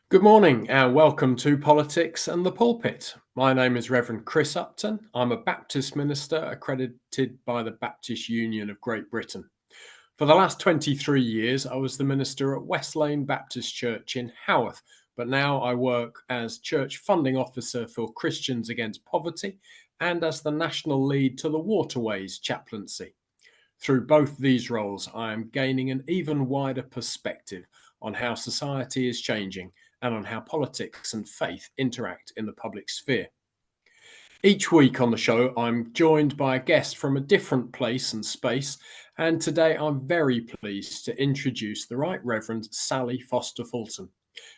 Good morning and welcome to Politics and the Pulpit. My name is Reverend Chris Upton. I'm a Baptist minister accredited by the Baptist Union of Great Britain. For the last 23 years, I was the minister at West Lane Baptist Church in Haworth, but now I work as Church Funding Officer for Christians Against Poverty and as the national lead to the Waterways Chaplaincy. Through both these roles, I am gaining an even wider perspective on how society is changing and on how politics and faith interact in the public sphere. Each week on the show, I'm joined by a guest from a different place and space, and today I'm very pleased to introduce the Rt Revd Sally Foster-Fulton.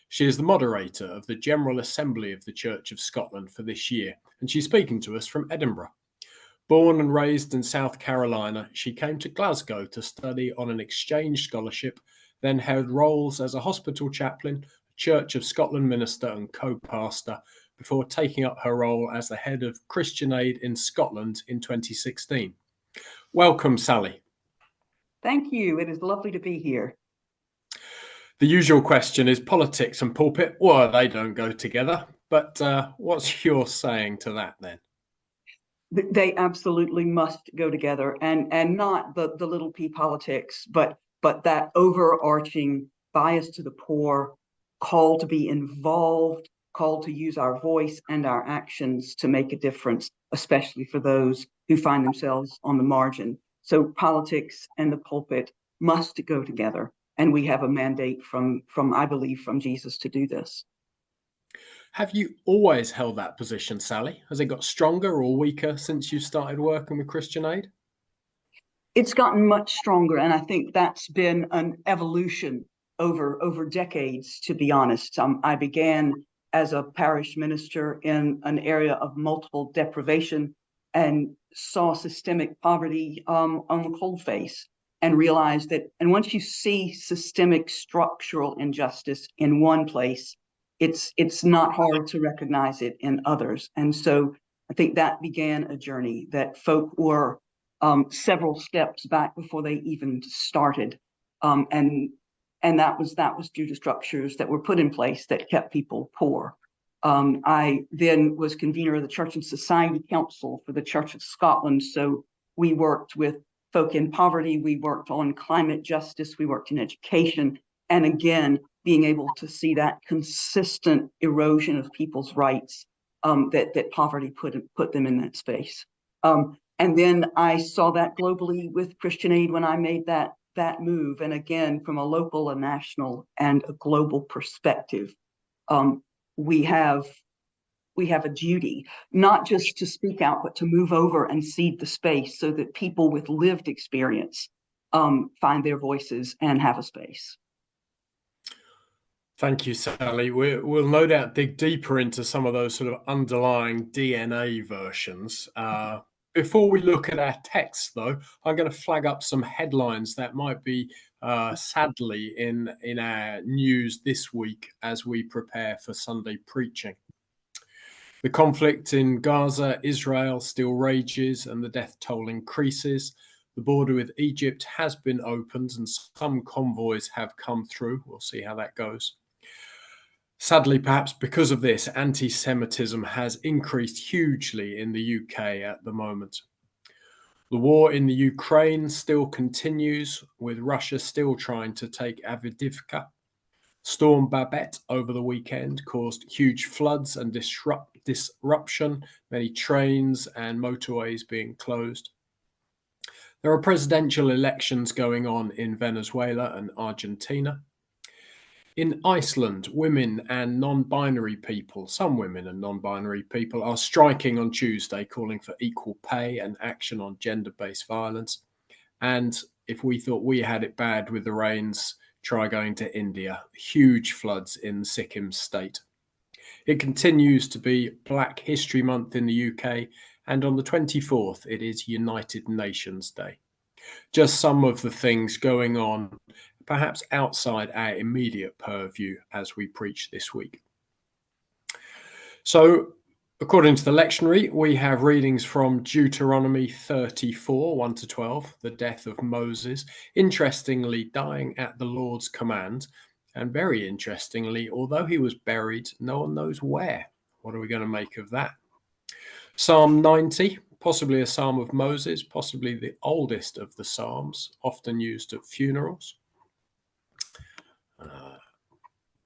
She is the moderator of the General Assembly of the Church of Scotland for this year, and she's speaking to us from Edinburgh. Born and raised in South Carolina, she came to Glasgow to study on an exchange scholarship, then held roles as a hospital chaplain, Church of Scotland minister and co-pastor, before taking up her role as the head of Christian Aid in Scotland in 2016. Welcome, Sally. Thank you. It is lovely to be here. The usual question is politics and pulpit. Well, they don't go together, but what's your saying to that then? They absolutely must go together, and not the little p politics, but that overarching bias to the poor, call to be involved, call to use our voice and our actions to make a difference, especially for those who find themselves on the margin. So politics and the pulpit must go together, and we have a mandate from I believe from Jesus to do this. Have you always held that position, Sally? Has it got stronger or weaker since you started working with Christian Aid? It's gotten much stronger, and I think that's been an evolution over decades, to be honest. I began as a parish minister in an area of multiple deprivation and saw systemic poverty on the coalface, and realized that, and once you see systemic structural injustice in one place, it's not hard to recognize it in others. And so I think that began a journey that folk were several steps back before they even started. And that was due to structures that were put in place that kept people poor. I then was convener of the Church and Society Council for the Church of Scotland. So we worked with folk in poverty, we worked on climate justice, we worked in education, and again, being able to see that consistent erosion of people's rights that poverty put them in that space. And then I saw that globally with Christian Aid when I made that move. And again, from a local, a national, and a global perspective, we have a duty, not just to speak out, but to move over and seed the space so that people with lived experience find their voices and have a space. Thank you, Sally. We'll no doubt dig deeper into some of those sort of underlying DNA versions. Before we look at our text, though, I'm going to flag up some headlines that might be sadly in our news this week as we prepare for Sunday preaching. The conflict in Gaza, Israel still rages and the death toll increases. The border with Egypt has been opened and some convoys have come through. We'll see how that goes. Sadly, perhaps because of this, anti-Semitism has increased hugely in the UK at the moment. The war in the Ukraine still continues, with Russia still trying to take Avdiivka. Storm Babette over the weekend caused huge floods and disruption, many trains and motorways being closed. There are presidential elections going on in Venezuela and Argentina. In Iceland, women and non-binary people, some women and non-binary people are striking on Tuesday, calling for equal pay and action on gender-based violence. And if we thought we had it bad with the rains, try going to India. Huge floods in Sikkim state. It continues to be Black History Month in the UK, and on the 24th, it is United Nations Day. Just some of the things going on perhaps outside our immediate purview as we preach this week. So, according to the lectionary, we have readings from Deuteronomy 34, 1 to 12, the death of Moses, interestingly dying at the Lord's command, And very interestingly, although he was buried, no one knows where. What are we going to make of that? Psalm 90, possibly a psalm of Moses, possibly the oldest of the psalms, often used at funerals.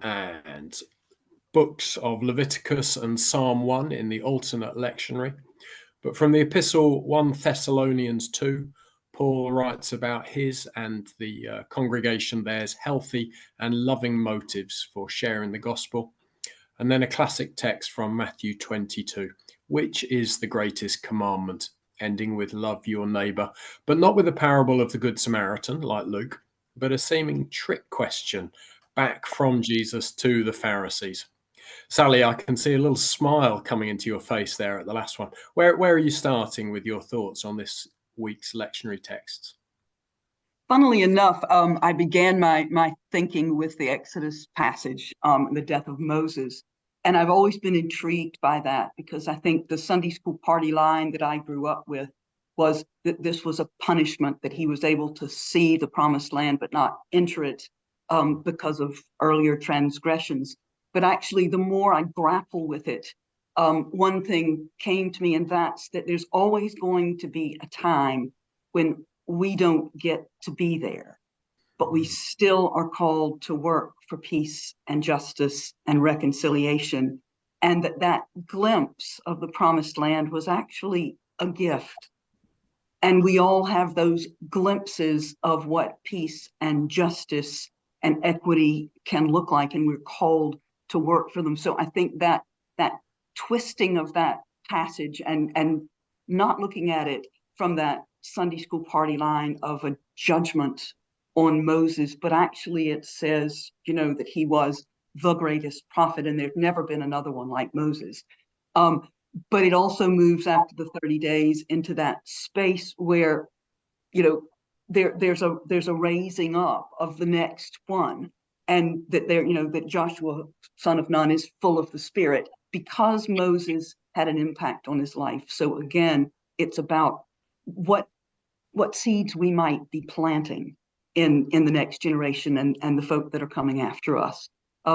And books of Leviticus and Psalm 1 in the alternate lectionary. But from the epistle 1 Thessalonians 2, Paul writes about his and the congregation there's healthy and loving motives for sharing the gospel. And then a classic text from Matthew 22, which is the greatest commandment, ending with love your neighbor, but not with the parable of the Good Samaritan like Luke, but a seeming trick question back from Jesus to the Pharisees. Sally, I can see a little smile coming into your face there at the last one. Where are you starting with your thoughts on this week's lectionary texts? Funnily enough, I began my thinking with the Exodus passage, the death of Moses. And I've always been intrigued by that because I think the Sunday school party line that I grew up with was that this was a punishment, that he was able to see the promised land but not enter it because of earlier transgressions. But actually, the more I grapple with it, one thing came to me, and that's that there's always going to be a time when we don't get to be there, but we still are called to work for peace and justice and reconciliation. And that glimpse of the promised land was actually a gift. And we all have those glimpses of what peace and justice and equity can look like, and we're called to work for them. So I think that twisting of that passage and not looking at it from that Sunday school party line of a judgment on Moses, but actually it says, that he was the greatest prophet and there's never been another one like Moses. But it also moves after the 30 days into that space where, there's a raising up of the next one, and that that Joshua, son of Nun, is full of the Spirit because Moses had an impact on his life. So again, it's about what seeds we might be planting in the next generation and the folk that are coming after us.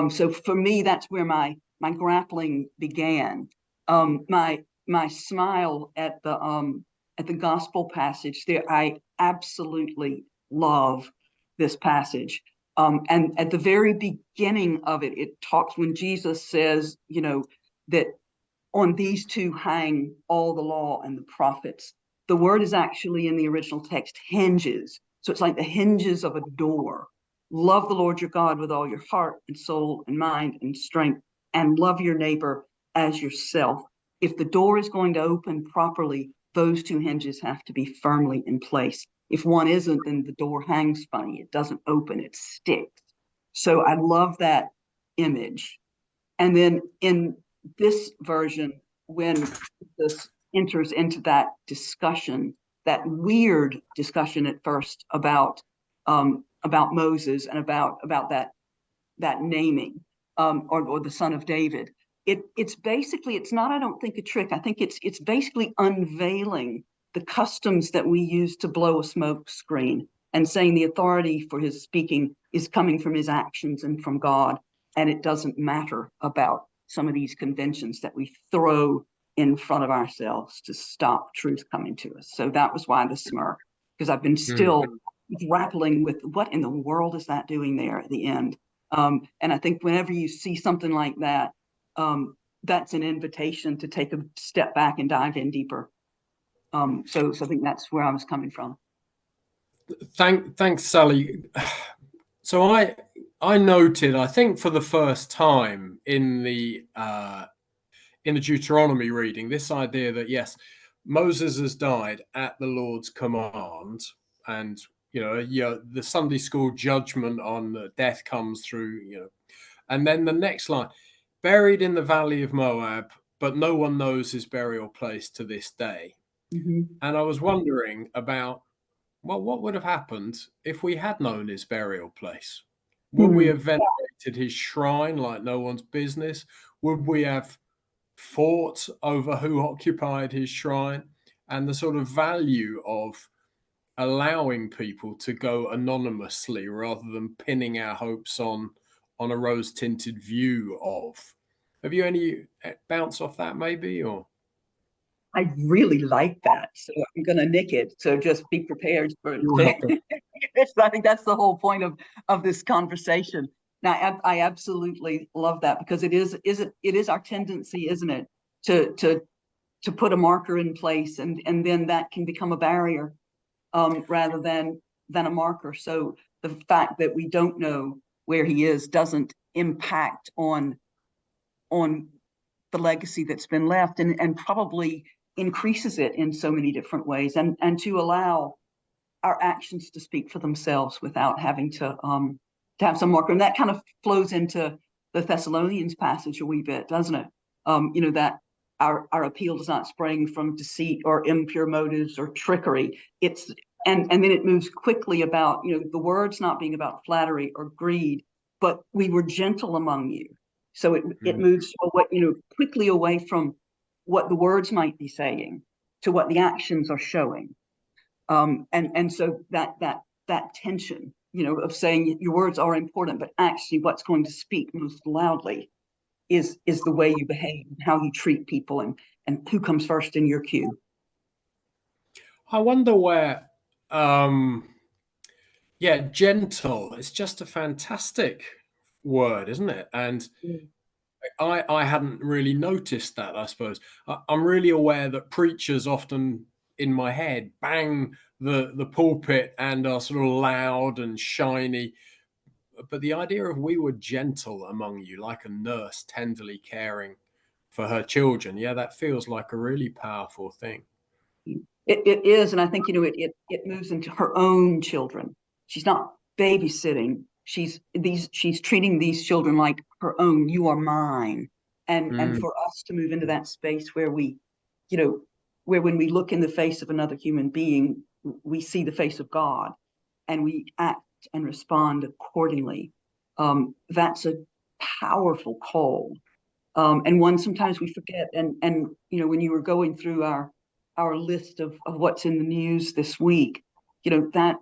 So for me, that's where my grappling began. My smile at the gospel passage there, I absolutely love this passage. And at the very beginning of it, it talks when Jesus says, that on these two hang all the law and the prophets. The word is actually in the original text hinges. So it's like the hinges of a door. Love the Lord your God with all your heart and soul and mind and strength, and love your neighbor as yourself. If the door is going to open properly, those two hinges have to be firmly in place. If one isn't, then the door hangs funny. It doesn't open, it sticks. So I love that image. And then in this version, when this enters into that discussion, that weird discussion at first about Moses and about that naming, or the son of David, it's basically, it's not, I don't think, a trick. I think it's basically unveiling the customs that we use to blow a smoke screen and saying the authority for his speaking is coming from his actions and from God, and it doesn't matter about some of these conventions that we throw in front of ourselves to stop truth coming to us. So that was why the smirk, because I've been still grappling with what in the world is that doing there at the end. And I think whenever you see something like that, that's an invitation to take a step back and dive in deeper. So I think that's where I was coming from. Thanks, Sally. So I noted, I think for the first time in the Deuteronomy reading, this idea that yes, Moses has died at the Lord's command, and the Sunday school judgment on death comes through, and then the next line, buried in the valley of Moab, but no one knows his burial place to this day. Mm-hmm. And I was wondering about, well, what would have happened if we had known his burial place? Would we have venerated his shrine like no one's business? Would we have fought over who occupied his shrine? And the sort of value of allowing people to go anonymously rather than pinning our hopes on on a rose-tinted view of. Have you any bounce off that maybe, or? I really like that, so I'm going to nick it. So just be prepared for it. I think that's the whole point of this conversation. Now, I absolutely love that, because it is our tendency, isn't it, to put a marker in place, and then that can become a barrier, rather than a marker. So the fact that we don't know where he is doesn't impact on the legacy that's been left, and probably increases it in so many different ways, and to allow our actions to speak for themselves without having to have some marker. And that kind of flows into the Thessalonians passage a wee bit, doesn't it? That our appeal does not spring from deceit or impure motives or trickery. And then it moves quickly about, the words not being about flattery or greed, but we were gentle among you. So it moves quickly away from what the words might be saying to what the actions are showing. And so that tension, of saying your words are important, but actually what's going to speak most loudly is the way you behave, how you treat people, and who comes first in your queue. I wonder where, gentle. It's just a fantastic word, isn't it? And I hadn't really noticed that, I suppose. I'm really aware that preachers often, in my head, bang the pulpit and are sort of loud and shiny. But the idea of we were gentle among you, like a nurse tenderly caring for her children, that feels like a really powerful thing. It is, and I think it moves into her own children. She's not babysitting. She's treating these children like her own. You are mine, and for us to move into that space where where when we look in the face of another human being, we see the face of God, and we act and respond accordingly. That's a powerful call, and one sometimes we forget. And when you were going through our list of what's in the news this week, that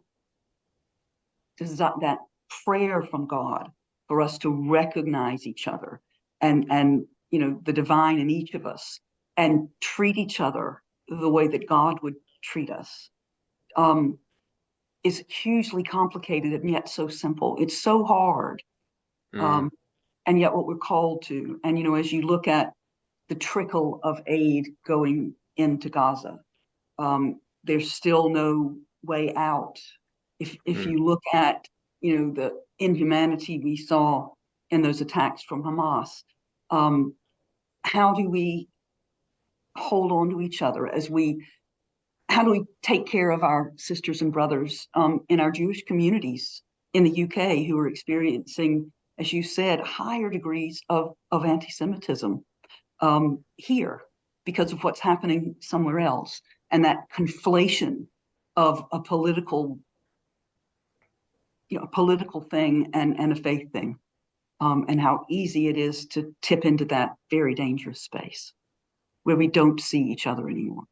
prayer from God for us to recognize each other and the divine in each of us, and treat each other the way that God would treat us, is hugely complicated and yet so simple. It's so hard, and yet what we're called to. And as you look at the trickle of aid going into Gaza, there's still no way out. If you look at the inhumanity we saw in those attacks from Hamas, how do we hold on to each other how do we take care of our sisters and brothers in our Jewish communities in the UK who are experiencing, as you said, higher degrees of anti-Semitism here because of what's happening somewhere else, and that conflation of a political thing and a faith thing, and how easy it is to tip into that very dangerous space where we don't see each other anymore.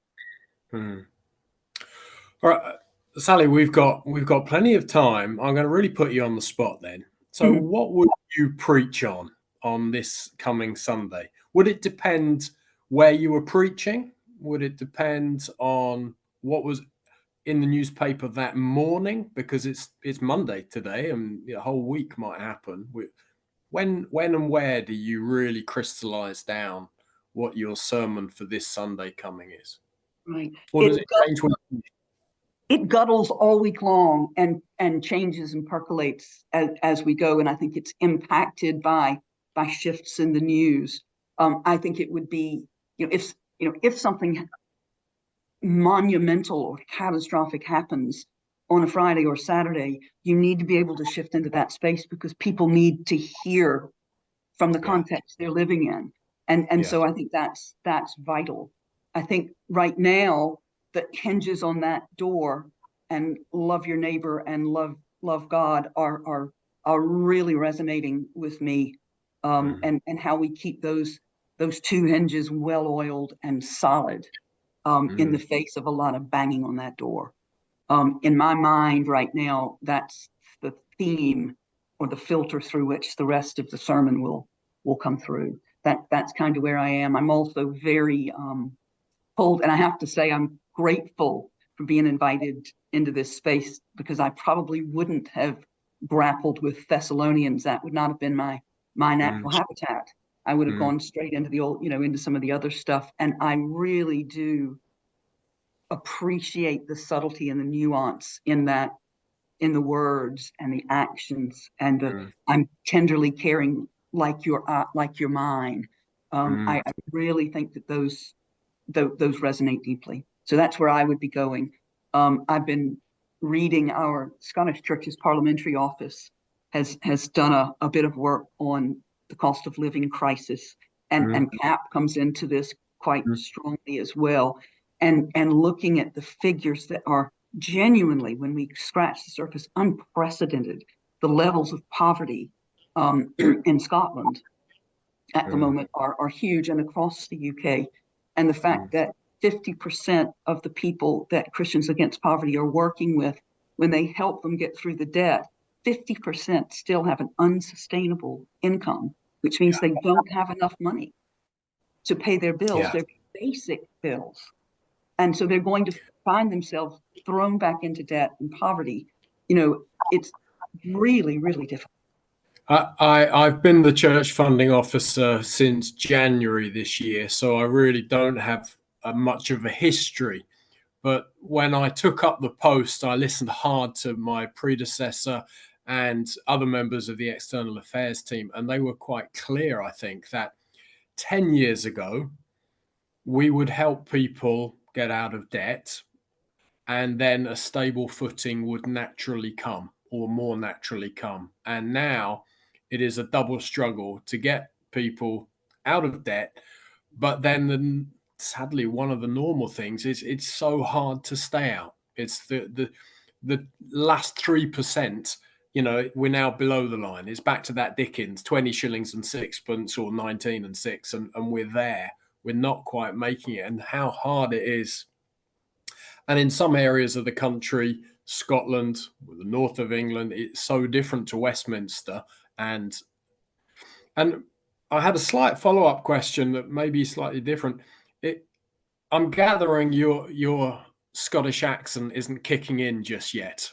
All right, Sally, we've got plenty of time. I'm going to really put you on the spot then. So what would you preach on this coming Sunday? Would it depend where you were preaching? Would it depend on what was in the newspaper that morning? Because it's Monday today, and the whole week might happen. When and where do you really crystallize down what your sermon for this Sunday coming is? Right. Or does it change when it guddles all week long and changes and percolates as we go. And I think it's impacted by shifts in the news. I think it would be, if something monumental or catastrophic happens on a Friday or Saturday, you need to be able to shift into that space because people need to hear from the context they're living in. And so I think that's vital. I think right now that hinges on that door, and love your neighbor and love God are really resonating with me, and how we keep those two hinges well oiled and solid in the face of a lot of banging on that door. In my mind right now, that's the theme the filter through which the rest of the sermon will come through. That's kind of where I am. I'm also very pulled, and I have to say I'm grateful for being invited into this space, because I probably wouldn't have grappled with Thessalonians. That would not have been my natural habitat. I would have gone straight into the old, into some of the other stuff. And I really do appreciate the subtlety and the nuance in that, in the words and the actions, and the I'm tenderly caring like you're mine. I really think that those resonate deeply. So that's where I would be going. I've been reading, our Scottish Church's Parliamentary Office has done a bit of work on the cost of living crisis, and CAP comes into this quite strongly as well, and looking at the figures that are genuinely, when we scratch the surface, unprecedented. The levels of poverty in Scotland at the moment are huge, and across the UK. And the fact that 50% of the people that Christians Against Poverty are working with, when they help them get through the debt, 50% still have an unsustainable income, which means they don't have enough money to pay their bills, their basic bills. And so they're going to find themselves thrown back into debt and poverty. It's really, really difficult. I've been the church funding officer since January this year, so I really don't have much of a history. But when I took up the post, I listened hard to my predecessor and other members of the external affairs team, and they were quite clear, I think, that 10 years ago, we would help people get out of debt, and then a stable footing would naturally come, or more naturally come. And now it is a double struggle to get people out of debt. But then sadly, one of the normal things is it's so hard to stay out. It's the last 3%, we're now below the line. It's back to that Dickens, 20 shillings and sixpence or 19 and 6, and we're there. We're not quite making it, and how hard it is. And in some areas of the country, Scotland, the north of England, it's so different to Westminster. And I had a slight follow-up question that may be slightly different. I'm gathering your Scottish accent isn't kicking in just yet.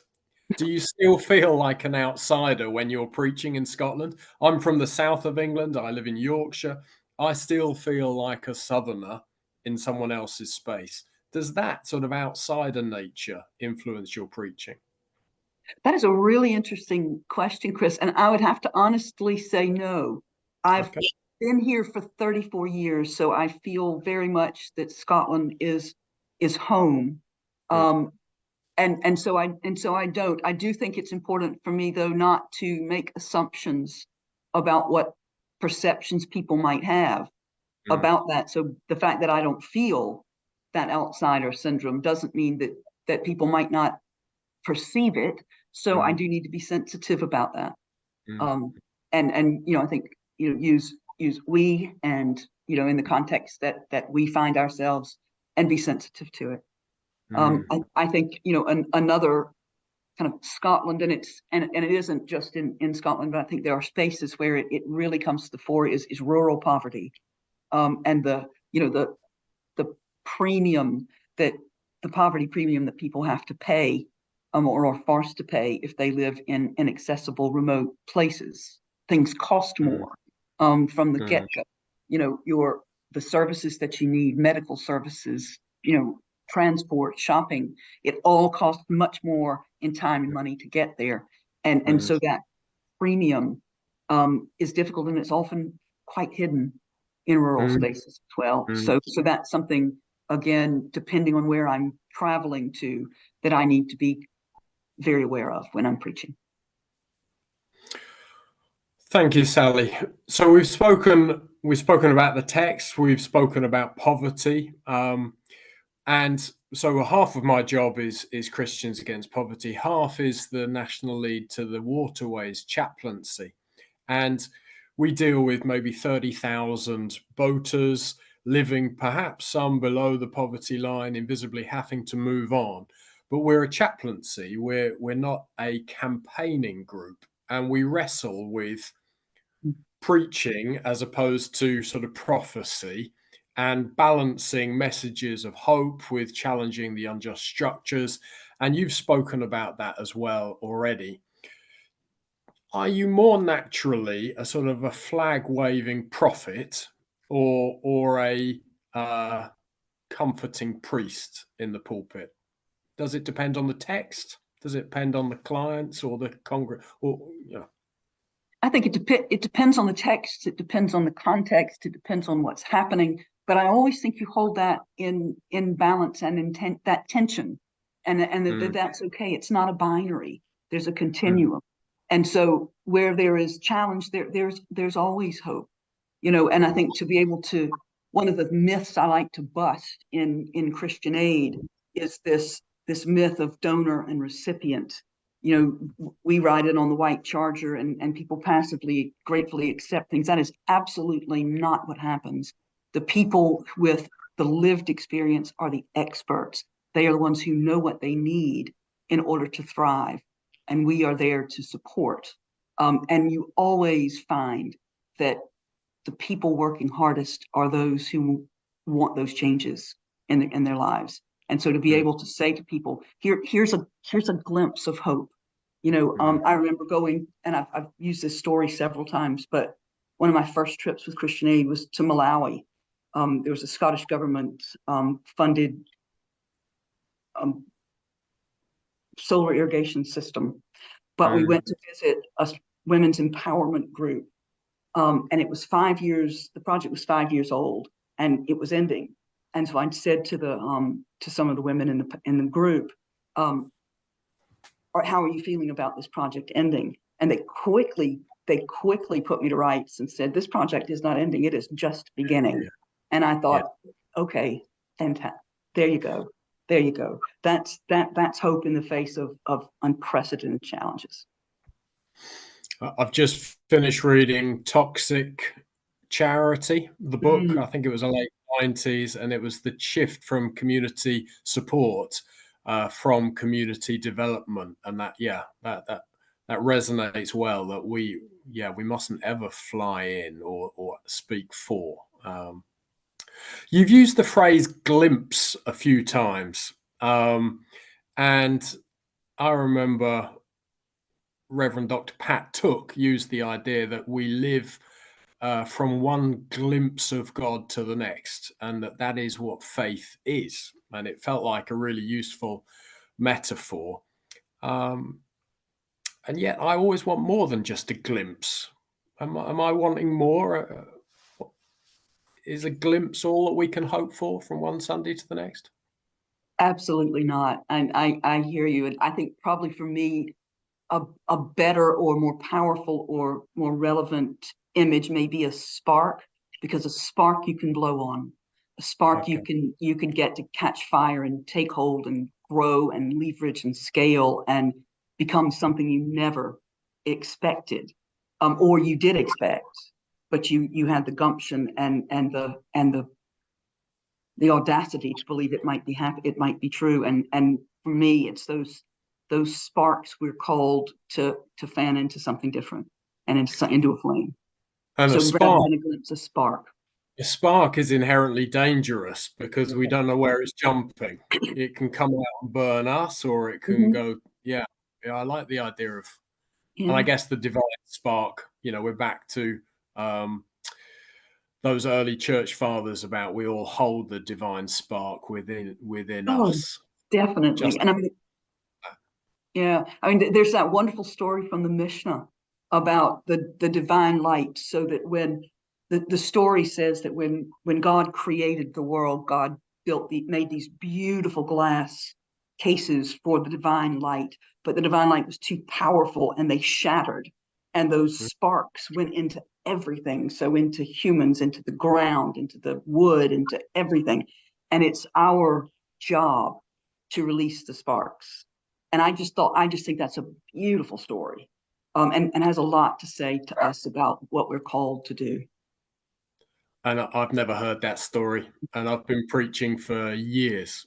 Do you still feel like an outsider when you're preaching in Scotland? I'm from the south of England. I live in Yorkshire. I still feel like a southerner in someone else's space. Does that sort of outsider nature influence your preaching? That is a really interesting question, Chris. And I would have to honestly say no. I've been here for 34 years, so I feel very much that Scotland is home. And so I don't. I do think it's important for me, though, not to make assumptions about what perceptions people might have about that. So the fact that I don't feel that outsider syndrome doesn't mean that people might not perceive it. So I do need to be sensitive about that. And I think use we, and in the context that we find ourselves, and be sensitive to it. I think another kind of Scotland, and it isn't just in Scotland, but I think there are spaces where it really comes to the fore is rural poverty, and the premium, that the poverty premium that people have to pay, or are forced to pay if they live in inaccessible remote places. Things cost more from the get-go. The services that you need, medical services, transport, shopping, it all costs much more in time and money to get there. And so that premium is difficult, and it's often quite hidden in rural spaces as well. So that's something, again, depending on where I'm traveling to, that I need to be very aware of when I'm preaching. Thank you, Sally. So we've spoken about the text, we've spoken about poverty, and so half of my job is Christians Against Poverty, half is the national lead to the Waterways chaplaincy, and we deal with maybe 30,000 boaters living, perhaps some below the poverty line, invisibly having to move on. But we're a chaplaincy. We're not a campaigning group. and we wrestle with preaching as opposed to sort of prophecy, and balancing messages of hope with challenging the unjust structures. And you've spoken about that as well already. Are you more naturally a sort of a flag waving prophet, or a comforting priest in the pulpit? Does it depend on the text? Does it depend on the clients or the congress? Or I think it depends on the text. It depends on the context. It depends on what's happening. But I always think you hold that in balance and intent, that tension, and that's okay. It's not a binary. There's a continuum, and so where there is challenge, there's always hope, And I think to be able to, one of the myths I like to bust in Christian aid is this myth of donor and recipient. We ride it on the white charger and people passively, gratefully accept things. That is absolutely not what happens. The people with the lived experience are the experts. They are the ones who know what they need in order to thrive. And we are there to support. And you always find that the people working hardest are those who want those changes in their lives. And so to be able to say to people, here's a glimpse of hope. I remember going, and I've used this story several times, but one of my first trips with Christian Aid was to Malawi. There was a Scottish government funded solar irrigation system, but we went to visit a women's empowerment group. And it was 5 years, the project was 5 years old and it was ending. And so I said to some of the women in the group, how are you feeling about this project ending? And they quickly put me to rights and said, this project is not ending, it is just beginning. And I thought, okay, fantastic. There you go. That's hope in the face of unprecedented challenges. I've just finished reading Toxic Charity, the book. I think it was the late 90s, and it was the shift from community support from community development. And that resonates well, that we mustn't ever fly in or speak for. You've used the phrase glimpse a few times. And I remember Reverend Dr. Pat Took used the idea that we live from one glimpse of God to the next, and that is what faith is. And it felt like a really useful metaphor. And yet I always want more than just a glimpse. Am I wanting more? Is a glimpse all that we can hope for from one Sunday to the next? Absolutely not. And I hear you. And I think probably for me, a better or more powerful or more relevant image may be a spark, because a spark you can blow on, a spark you can get to catch fire and take hold and grow and leverage and scale and become something you never expected, or you did expect, but you had the gumption and the audacity to believe it might be true. And for me, it's those sparks we're called to fan into something different and into a flame. And so a spark, rather than a glimpse, a spark. A spark is inherently dangerous because we don't know where it's jumping. It can come out and burn us, or it can go. Yeah, I like the idea of, and I guess the divine spark. We're back to those early church fathers about we all hold the divine spark within us. Definitely. There's that wonderful story from the Mishnah about the divine light, so that when the story says that when God created the world, God made these beautiful glass cases for the divine light, but the divine light was too powerful and they shattered, and those sparks went into everything, so into humans, into the ground, into the wood, into everything. And it's our job to release the sparks. And I just think that's a beautiful story, and has a lot to say to us about what we're called to do. And I've never heard that story, and I've been preaching for years,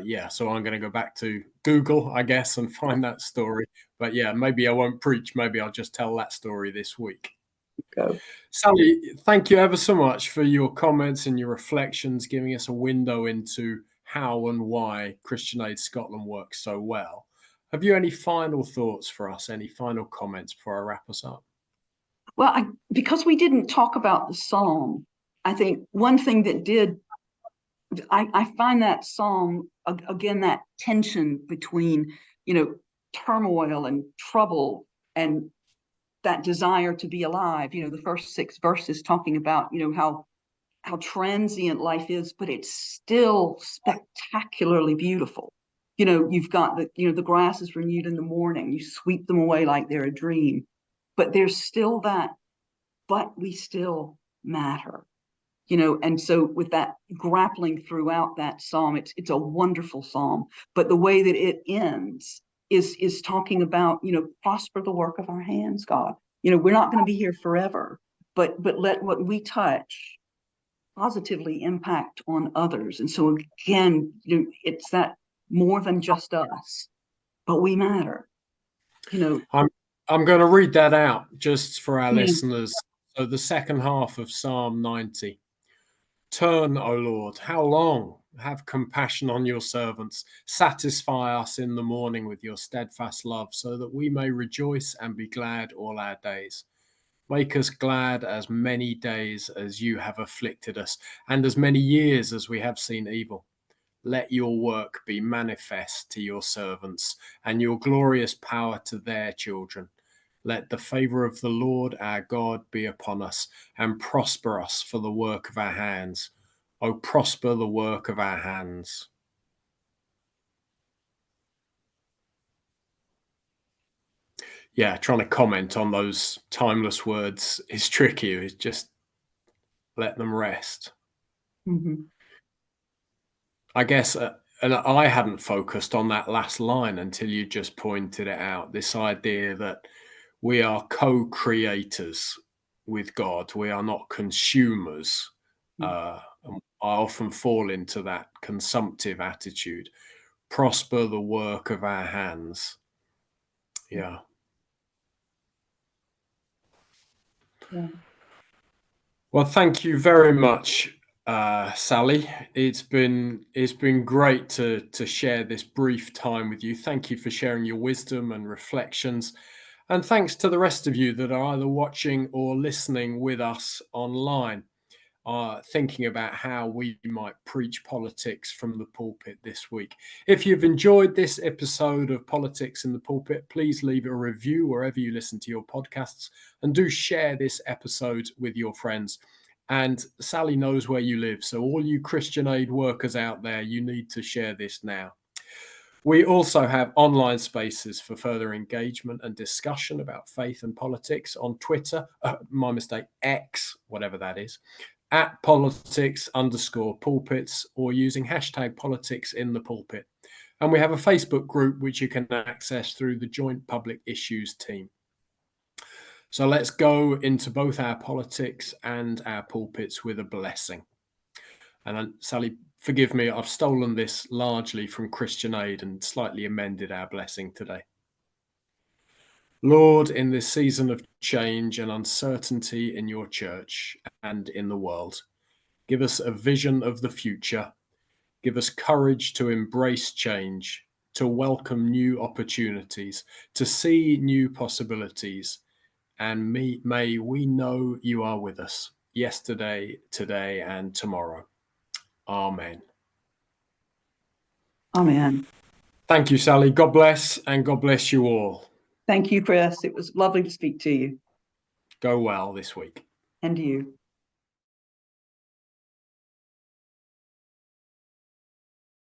Yeah, so I'm going to go back to Google, I guess, and find that story. But yeah, maybe I won't preach. Maybe I'll just tell that story this week. Go. Sally, thank you ever so much for your comments and your reflections, giving us a window into how and why Christian Aid Scotland works so well. Have you any final thoughts for us? Any final comments before I wrap us up? Well, because we didn't talk about the psalm, I think one thing that did, I find that psalm, again, that tension between, turmoil and trouble and that desire to be alive. The first 6 verses talking about, how transient life is, but it's still spectacularly beautiful. You've got the grass is renewed in the morning. You sweep them away like they're a dream, but there's still that, but we still matter. And so with that grappling throughout that psalm, it's a wonderful psalm. But the way that it ends is talking about, prosper the work of our hands, God. We're not going to be here forever, but let what we touch positively impact on others. And so again, it's that more than just us, but we matter. I'm going to read that out just for our Yeah. listeners. So the second half of Psalm 90. Turn, O Lord, how long? Have compassion on your servants. Satisfy us in the morning with your steadfast love, so that we may rejoice and be glad all our days. Make us glad as many days as you have afflicted us, and as many years as we have seen evil. Let your work be manifest to your servants, and your glorious power to their children. Let the favor of the Lord our God be upon us, and prosper us for the work of our hands. O prosper the work of our hands. Yeah, trying to comment on those timeless words is tricky. It's just let them rest. Mm-hmm. I guess, and I hadn't focused on that last line until you just pointed it out. This idea that we are co-creators with God. We are not consumers. I often fall into that consumptive attitude. Prosper the work of our hands. Yeah. Yeah. Well, thank you very much, Sally. It's been great to share this brief time with you. Thank you for sharing your wisdom and reflections. And thanks to the rest of you that are either watching or listening with us online, thinking about how we might preach politics from the pulpit this week. If you've enjoyed this episode of Politics in the Pulpit, please leave a review wherever you listen to your podcasts, and do share this episode with your friends. And Sally knows where you live, so all you Christian Aid workers out there, you need to share this now. We also have online spaces for further engagement and discussion about faith and politics on Twitter, X, whatever that is, at politics_pulpits, or using hashtag politics in the pulpit. And we have a Facebook group which you can access through the Joint Public Issues team. So let's go into both our politics and our pulpits with a blessing. And Sally, forgive me, I've stolen this largely from Christian Aid and slightly amended our blessing today. Lord, in this season of change and uncertainty in your church and in the world, give us a vision of the future. Give us courage to embrace change, to welcome new opportunities, to see new possibilities. And may we know you are with us yesterday, today, and tomorrow. Amen. Amen. Thank you, Sally. God bless, and God bless you all. Thank you, Chris. It was lovely to speak to you. Go well this week. And you.